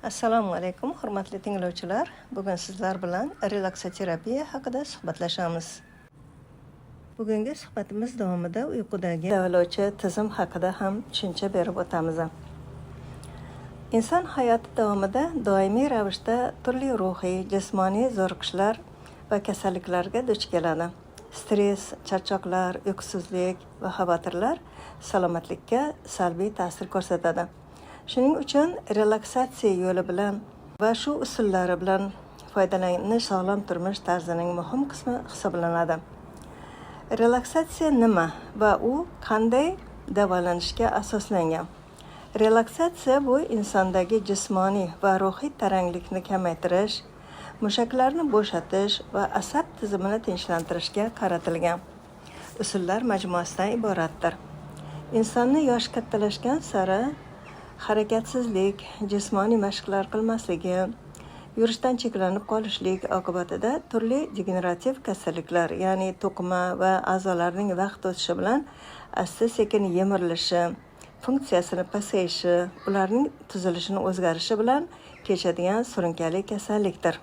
Assalomu alaykum, hurmatli tinglovchilar. Bugun sizlar bilan relaksoterapiya haqida suhbatlashamiz. Bugungi suhbatimiz davomida uyqudagi davolovchi tizim haqida ham tushuncha berib o'tamiz. Inson hayoti davomida doimiy ravishda turli ruhiy, jismoniy zo'riqishlar va kasalliklarga duch keladi. Stress, charchoqlar, uyqusizlik va xavotirlar salomatlikka salbiy ta'sir ko'rsatadi. Shuning uchun relaksatsiya yo'li bilan va shu usullari bilan foydalanish sog'lom turmush tarzining muhim qismi hisoblanadi. Relaksatsiya nima va u qanday davolanishga asoslangan? Relaksatsiya bu insondagi jismoniy va ruhiy taranglikni kamaytirish, mushaklarni bo'shatish va asab tizimini tinchlantirishga qaratilgan usullar majmuasidan iboratdir. Insonni yoshi kattalashgan sari harakatsizlik, jismoniy mashqlar qilmasligi, yurishdan cheklanib qolishlik oqibatida turli degenerativ kasalliklar, ya'ni to'qima va a'zolarning vaqt o'tishi bilan asta-sekin yemirilishi, funksiyasini pasayishi, ularning tuzilishini o'zgarishi bilan kechadigan surunkali kasallikdir.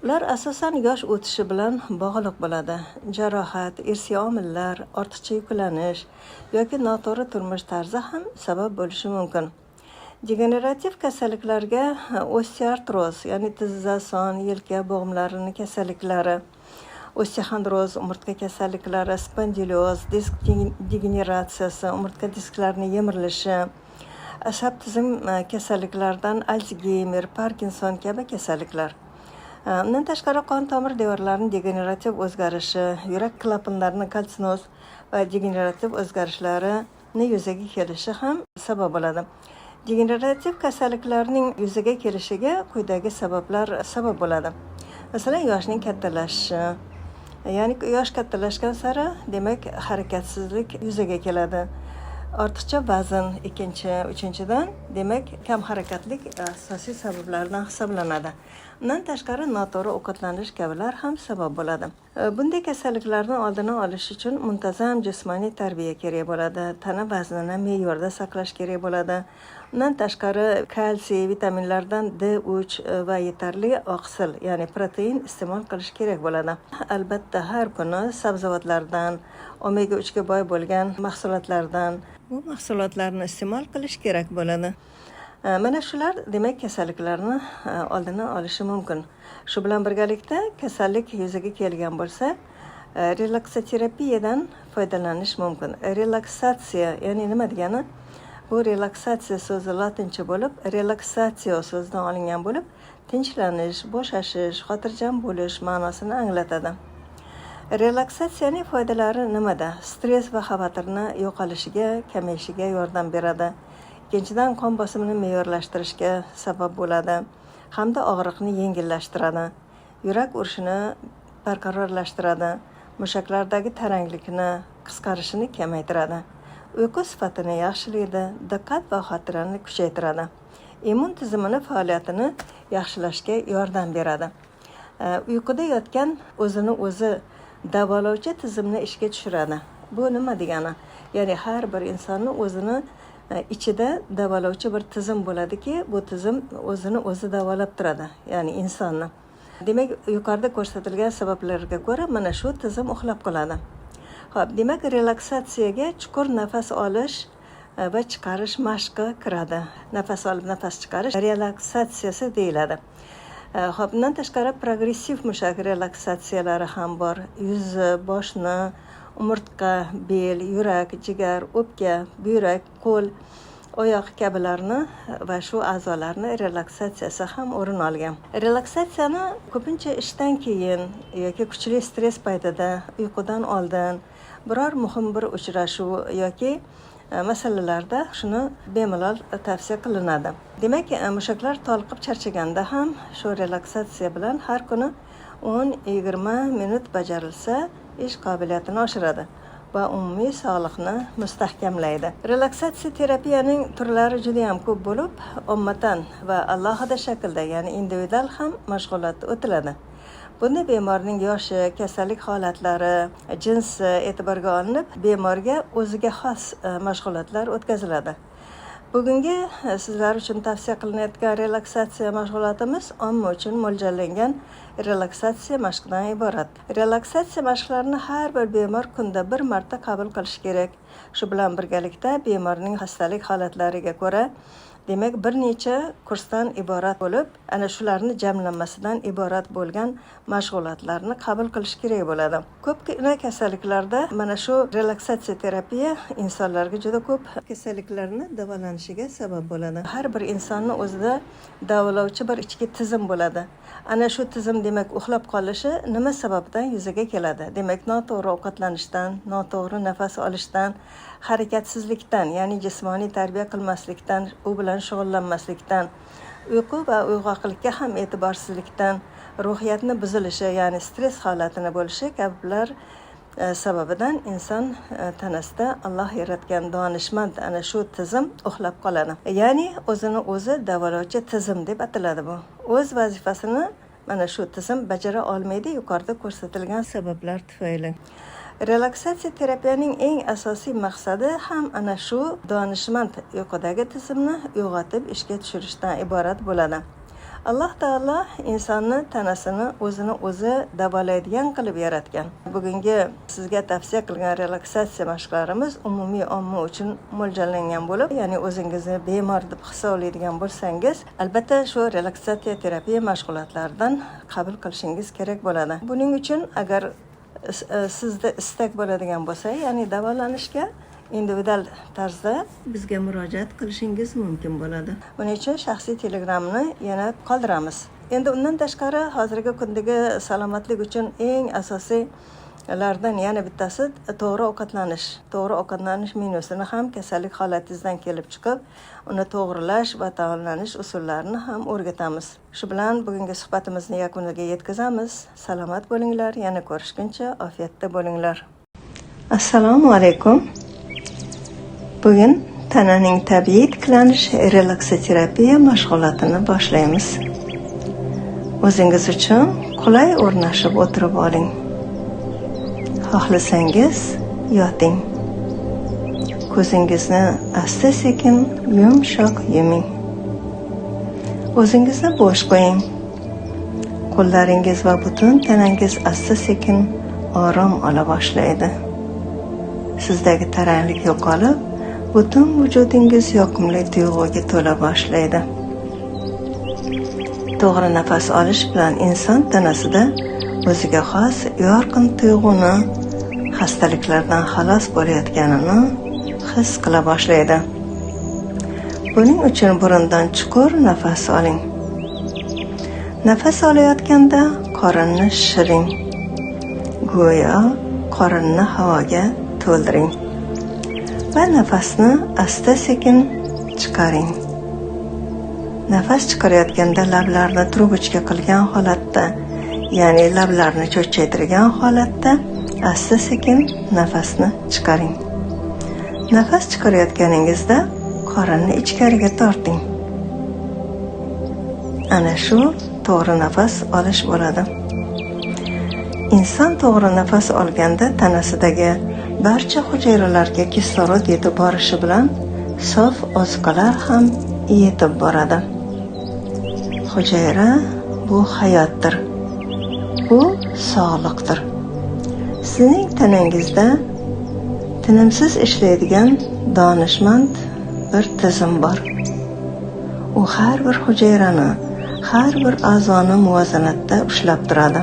Ular asosan yosh o'tishi bilan bog'liq bo'ladi. Jarohat, irsiy omillar, ortiqcha yuklanish yoki noto'g'ri turmush tarzi ham sabab bo'lishi mumkin. Degenerativ kasalliklarga osteoartroz, ya'ni tizzason, yelka bo'g'imlarining kasalliklari, osteoxondroz, umurtqa kasalliklari, spondilyoz, disk degeneratsiyasi, umurtqa disklarining yemirilishi, asab tizim kasalliklaridan Alsgeymer, Parkinson kabi kasalliklar. Undan tashqari qon tomir devorlarining degenerativ o'zgarishi, yurak klapanlarining kalsinoz va degenerativ o'zgarishlarini yuzaga kelishi ham sabab bo'ladi. Degenerativ kasalliklarning yuzaga kelishiga quyidagi sabablar sabab bo'ladi. Masalan, yoshning kattalashishi, ya'ni yosh kattalashgan sari demak harakatsizlik yuzaga keladi. Ortiqcha vazn uchinchidan demak kam harakatlik asosiy sabablardan hisoblanadi. Undan tashqari noto'g'ri ovqatlanish kabilar ham sabab bo'ladi. Bunday kasalliklarni oldini olish uchun muntazam jismoniy tarbiya kerak bo'ladi. Tana vaznini me'yorda saqlash kerak bo'ladi. Undan tashqari kalsiy, vitaminlardan D3 va yetarli oqsil, ya'ni protein iste'mol qilish kerak bo'ladi. Albatta har kuni sabzavotlardan, omega 3 ga boy bo'lgan mahsulotlardan bu mahsulotlarni iste'mol qilish kerak bo'ladi. Mana shular demak kasalliklarni oldini olishi mumkin. Shu bilan birgalikda kasallik yuzaga kelgan bo'lsa, relaksoterapiyadan foydalanish mumkin. Relaksatsiya, ya'ni nima degani? Bu relaksatsiya so'zi latincha bo'lib, relaksatsiya so'zidan olingan bo'lib, tinchlanish, bo'shashish, xotirjam bo'lish ma'nosini anglatadi. Relaksatsiyaning foydalari nimada? Stress va xavotirni yo'qolishiga, kamayishiga yordam beradi. Ikkinchidan, qon bosimini me'yorlashtirishga sabab bo'ladi hamda og'riqni yengillashtiradi. Yurak urishini barqarorlashtiradi. Mushaklardagi taranglikni qisqarishini kamaytiradi. Uyqu sifatini yaxshilaydi, diqqat va xotirani kuchaytiradi. Immun tizimini faoliyatini yaxshilashga yordam beradi. Uyquda yotgan o'zini o'zi davolovchi tizimni ishga tushiradi. Bu nima degani? Ya'ni har bir insonni o'zini ichida davolovchi bir tizim bo'ladiki, bu tizim o'zini o'zi davolab turadi, ya'ni insonni. Demak, yuqorida ko'rsatilgan sabablarga ko'ra mana shu tizim uxlab qoladi. Xo'p, demak, relaksatsiyaga chuqur nafas olish va chiqarish mashqi kiradi. Nafas olib, nafas chiqarish relaksatsiyasi deyiladi. Xo'p, bundan tashqari progressiv mushak relaksatsiyalari ham bor. Yuz, boshni, umurtqa, bel, yurak, jigar, o'pka, buyrak, qo'l, oyoq kabilarni va shu a'zolarni relaksatsiyasi ham o'rin olgan. Relaksatsiyani ko'pincha ishdan keyin yoki kuchli stress paytida, uyqudan oldin, biror muhim bir uchrashuv yoki masalalarda shuni bemalol tavsiya qilinadi. Demak, mushaklar toliqib charchaganda ham shu relaksatsiya bilan har kuni 10-20 minut bajarilsa, ish qobiliyatini oshiradi va umumiy sog'liqni mustahkamlaydi. Relaksatsiya terapiyaning turlari juda ham ko'p bo'lib, ummatan va alohida shaklda, ya'ni individual ham mashg'ulot o'tiladi. Bunda bemorning yoshi, kasallik holatlari, jinsi e'tiborga olinib, bemorga o'ziga xos mashg'ulotlar o'tkaziladi. Bugungi sizlar uchun tavsiya qilinayotgan relaksatsiya mashg'ulotimiz omma uchun mo'ljallangan relaksatsiya mashqidan iborat. Relaksatsiya mashqlarini har bir bemor kunda bir marta qabul qilish kerak. Shu bilan birgalikda bemorning xastalik holatlariga ko'ra demak bir necha kursdan iborat bo'lib, ana shularni jamlanmasidan iborat bo'lgan mashg'ulotlarni qabul qilish kerak bo'ladi. Ko'pgina kasalliklarda mana shu relaksatsiya terapiya insonlarga juda ko'p kasalliklarni davolanishiga sabab bo'ladi. Har bir insonni o'zida davolovchi bir ichki tizim bo'ladi. Ana shu tizim demak uxlab qolishi nima sababdan yuzaga keladi? Demak, noto'g'ri ovqatlanishdan, noto'g'ri nafas olishdan, harakatsizlikdan, ya'ni jismoniy tarbiya qilmaslikdan, u bilan shug'ullanmaslikdan, uyqu va uyg'oqlikka ham e'tiborsizlikdan, ruhiyatni buzilishi, ya'ni stress holatini bo'lishi kabilar sababidan inson tanasida Alloh yaratgan donishmand ana shu tizim uxlab qoladi. Ya'ni o'zini o'zi davolovchi tizim deb ataladi bu. O'z vazifasini mana shu tizim bajara olmaydi yuqorida ko'rsatilgan sabablar tufayli. Relaksatsiya terapiyaning eng asosiy maqsadi ham ana shu donishmand uyqudagi tizimni uyg'otib ishga tushirishdan iborat bo'ladi. Alloh taolo insonni tanasini o'zini o'zi davolaydigan qilib yaratgan. Bugungi sizga tavsiya qilgan relaksatsiya mashqlarimiz umumiy omma uchun mo'ljallangan bo'lib, ya'ni o'zingizni bemor deb hisoblaydigan bo'lsangiz, albatta shu relaksatsiya terapiya mashg'ulotlaridan qabul qilishingiz kerak bo'ladi. Buning uchun agar sizda istak bo'ladigan bo'lsa, ya'ni davolanishga individual tarzda bizga murojaat qilishingiz mumkin bo'ladi. Buning uchun shaxsiy telegramni yana qoldiramiz. Endi undan tashqari hozirgi kundagi salomatlik uchun eng asosiylardan yana bittasi to'g'ri ovqatlanish. To'g'ri ovqatlanish menusini ham kasallik holatingizdan kelib chiqib, uni to'g'rilash va taomlanish usullarini ham o'rgatamiz. Shu bilan bugungi suhbatimizni yakuniga yetkazamiz. Salomat bo'linglar, yana ko'rishguncha ofiyatda bo'linglar. Assalomu alaykum. Bugun tananing tabiiy tiklanish relaksaterapiya mashg'ulotini boshlaymiz. O'zingiz uchun qulay o'rnashib o'tirib oling. Xohlasangiz yoting. Ko'zingizni asta-sekin yumshoq yuming. O'zingizni bo'sh qo'ying. Qo'llaringiz va butun tanangiz asta-sekin orom ola boshlaydi. Sizdagi taranglik yo'qolib, butun vujudingiz yoqimli tuyg'uga to'la boshlaydi. To'g'ri nafas olish bilan inson tanasida o'ziga xos yorqin tuyg'uni, xastaliklardan xalos bo'layotganini his qila boshlaydi. Buning uchun burundan chuqur nafas oling. Nafas olayotganda qorinni shishiring. Go'yo qorinni havoga to'ldiring. Va nafasni asta-sekin chiqaring. Nafas chiqarayotganda lablarni trubochka qilgan holatda, ya'ni lablarni cho'chchaytirgan holatda asta-sekin nafasni chiqaring. Nafas chiqarayotganingizda qorinni ichkariga torting. Ana shu to'g'ri nafas olish bo'ladi. Inson to'g'ri nafas olganda tanasidagi barcha hujayralarga kislorod yetib borishi bilan sof ozuqalar ham yetib boradi. Hujayra bu hayotdir. Bu sog'liqdir. Sizning tanangizda tinimsiz ishlaydigan donishmand bir tizim bor. U har bir hujayrani, har bir a'zoni muvozanatda ushlab turadi.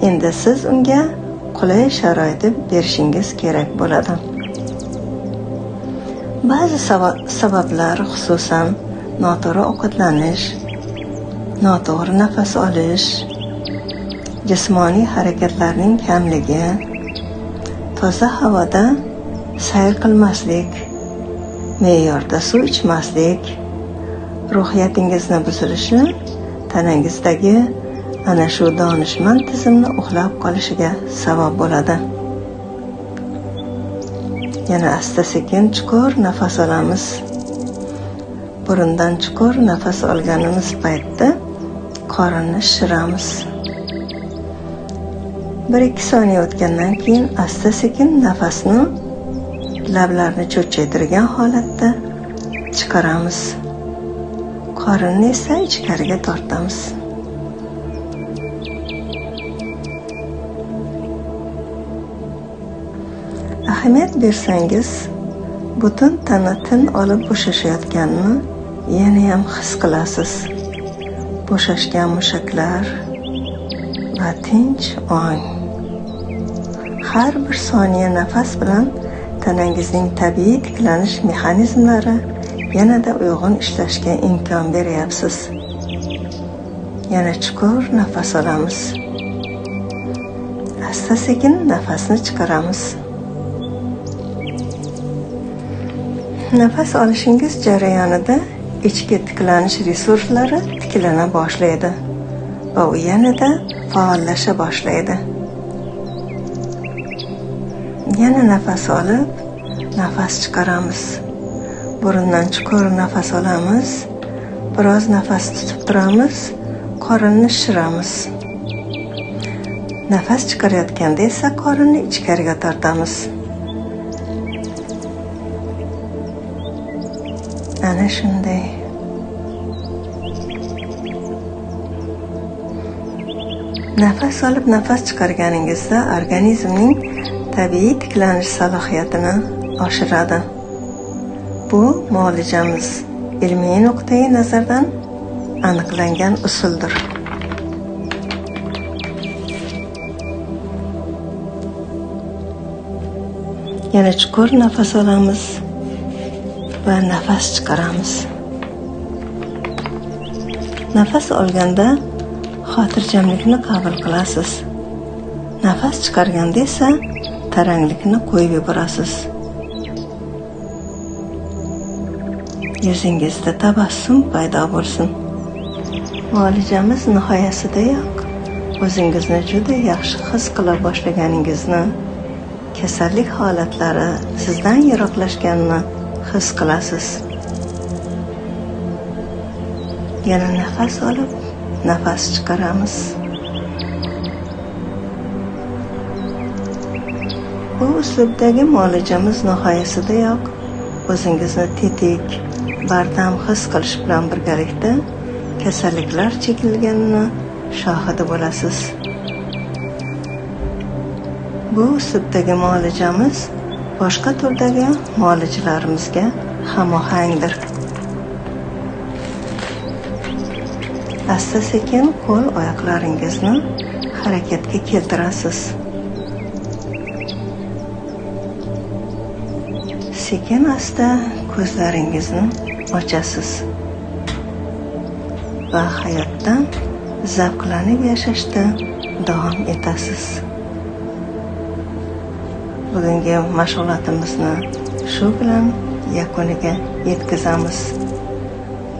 Endi siz unga qulay sharoit berishingiz kerak bo'ladi. Ba'zi sabablar, xususan noto'g'ri ovqatlanish, noto'g'ri nafas olish, jismoniy harakatlarning kamligi, toza havoda sayr qilmaslik, me'yorda suv ichmaslik, ruhiyatingizni buzilishi tanangizdagi ana shu donishmand tizimni uxlab qolishiga sabab bo'ladi. Yana asta-sekin chuqur nafas olamiz. Burundan chuqur nafas olganimiz paytda qorinni shishiramiz. 1-2 soniya o'tgandan keyin asta-sekin nafasni lablarni cho'chchaytirgan holatda chiqaramiz. Qorinni esa ichkariga tortamiz. Ahamiyat bersangiz, butun tana tin olib bo'shashayotganini yana ham his qilasiz. Bo'shashgan mushaklar va tinch ong. Har bir soniya nafas bilan tanangizning tabiiy tiklanish mexanizmlari yanada uyg'un ishlashga imkon beryapsiz. Yana chuqur nafas olamiz. Asta-sekin nafasni chiqaramiz. Nafas olishingiz jarayonida ichki tiklanish resurslari tiklana boshlaydi va u yanada faollasha boshlaydi. Yana nafas olib, nafas chiqaramiz. Burundan chuqur nafas olamiz, biroz nafas tutib turamiz, qorinni shishiramiz. Nafas chiqarayotganda esa qorinni ichkariga tortamiz. Ana shunday. Nafas olib, nafas chiqarganingizda organizmning tabiiy tiklanish salohiyatini oshiradi. Bu muolajamiz ilmiy nuqtai nazardan aniqlangan usuldir. Yana chuqur nafas olamiz va nafas chiqaramiz. Nafas olganda xotirjamlikni qabul qilasiz. Nafas chiqarganda esa taranglikni qo'yib yuborasiz. Yuzingizda tabassum paydo bo'lsin. Muolajamiz nihoyasidayoq o'zingizni juda yaxshi his qila boshlaganingizni, kasallik holatlari sizdan yiroqlashganini his qilasiz. Yana nafas olib, nafas chiqaramiz. Bu uslubdagi muolajamiz nihoyasidayoq o'zingizni tetik, bardam his qilish bilan birgalikda kasalliklar chekilganini shohidi bo'lasiz. Bu uslubdagi muolajamiz boshqa turdagi muolajalarimizga hamohangdir. Asta-sekin qo'l oyoqlaringizni harakatga keltirasiz. Sekin asta ko'zlaringizni ochasiz va hayotdan zavqlanib yashashda davom etasiz. Bugungi mashg'ulotimizni shu bilan yakuniga yetkazamiz.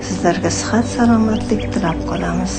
Sizlarga sihat, salomatlik tilab qolamiz.